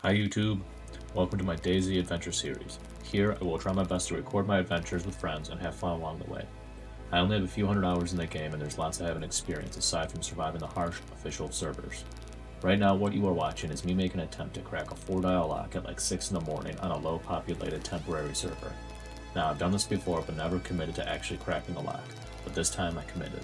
Hi YouTube, welcome to my DAYZ adventure series. Here I will try my best to record my adventures with friends and have fun along the way. I only have a few hundred hours in the game and there's lots I haven't experienced aside from surviving the harsh official servers. Right now what you are watching is me make an attempt to crack a 4-dial lock at like 6 in the morning on a low populated temporary server. Now I've done this before but never committed to actually cracking the lock, but this time I committed.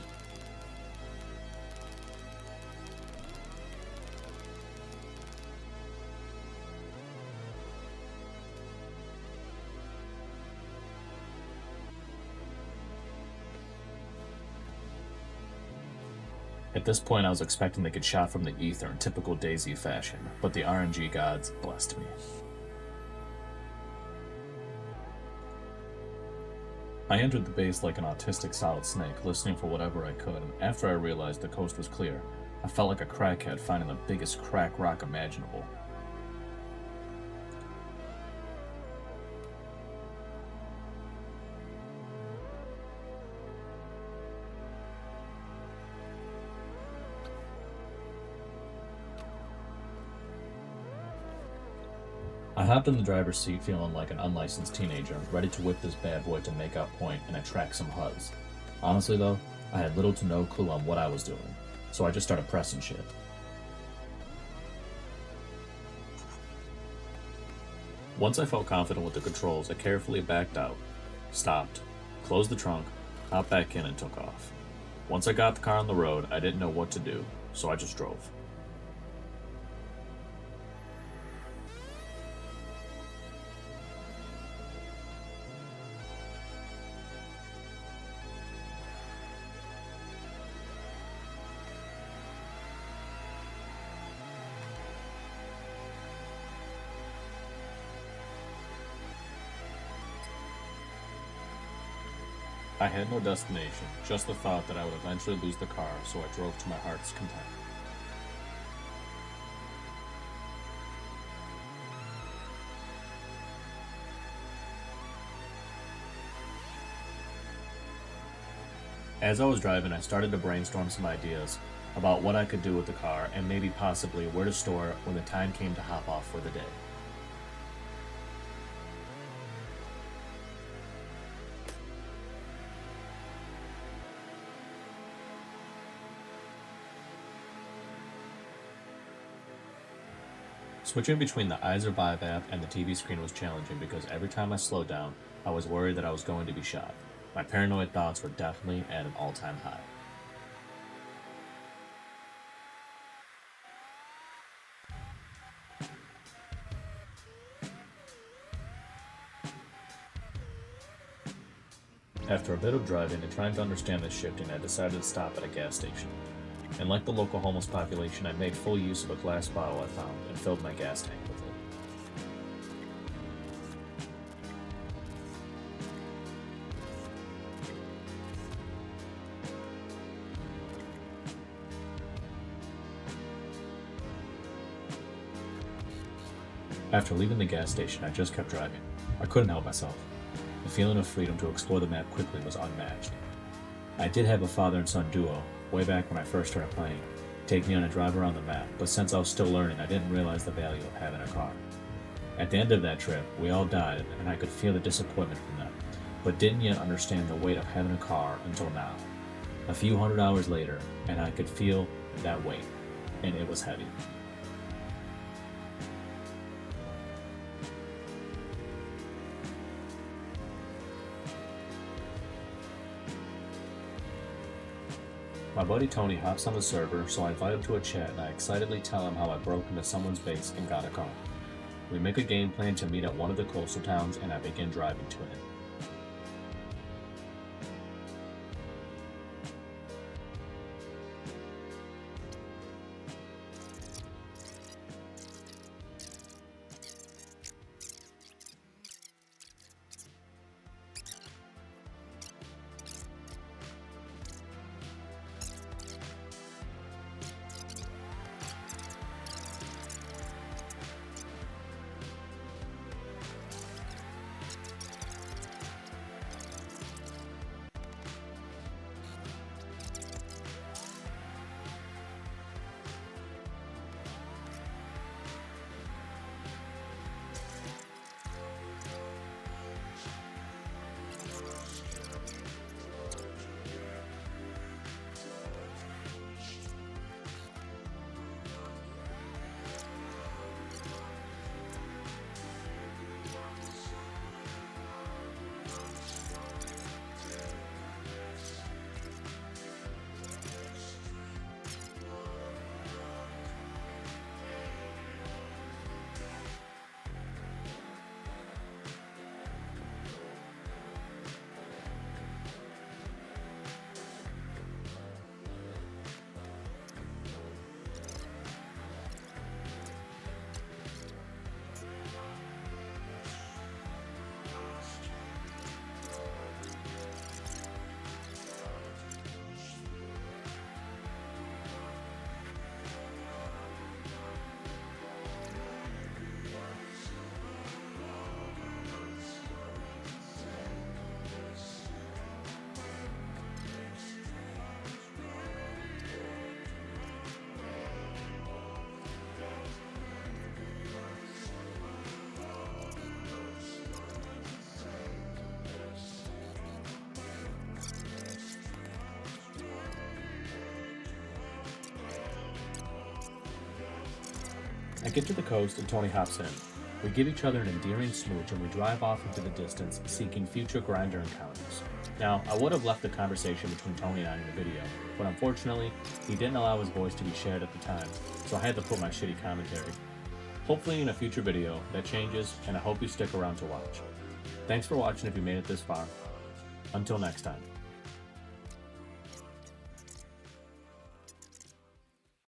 At this point I was expecting to get shot from the ether in typical DayZ fashion, but the RNG gods blessed me. I entered the base like an autistic solid snake, listening for whatever I could, and after I realized the coast was clear, I felt like a crackhead finding the biggest crack rock imaginable. I hopped in the driver's seat feeling like an unlicensed teenager, ready to whip this bad boy to make out point and attract some HUDs. Honestly though, I had little to no clue on what I was doing, so I just started pressing shit. Once I felt confident with the controls, I carefully backed out, stopped, closed the trunk, hopped back in and took off. Once I got the car on the road, I didn't know what to do, so I just drove. I had no destination, just the thought that I would eventually lose the car, so I drove to my heart's content. As I was driving, I started to brainstorm some ideas about what I could do with the car and maybe possibly where to store it when the time came to hop off for the day. Switching between the Eyes Revive app and the TV screen was challenging because every time I slowed down, I was worried that I was going to be shot. My paranoid thoughts were definitely at an all-time high. After a bit of driving and trying to understand the shifting, I decided to stop at a gas station. And like the local homeless population, I made full use of a glass bottle I found and filled my gas tank with it. After leaving the gas station, I just kept driving. I couldn't help myself. The feeling of freedom to explore the map quickly was unmatched. I did have a father and son duo, way back when I first started playing, take me on a drive around the map, but since I was still learning, I didn't realize the value of having a car. At the end of that trip, we all died, and I could feel the disappointment from them, but didn't yet understand the weight of having a car until now. A few hundred hours later, and I could feel that weight, and it was heavy. My buddy Tony hops on the server, so I invite him to a chat and I excitedly tell him how I broke into someone's base and got a car. We make a game plan to meet at one of the coastal towns and I begin driving to it. I get to the coast and Tony hops in. We give each other an endearing smooch and we drive off into the distance, seeking future grinder encounters. Now, I would have left the conversation between Tony and I in the video, but unfortunately, he didn't allow his voice to be shared at the time, so I had to put my shitty commentary. Hopefully in a future video, that changes, and I hope you stick around to watch. Thanks for watching if you made it this far. Until next time.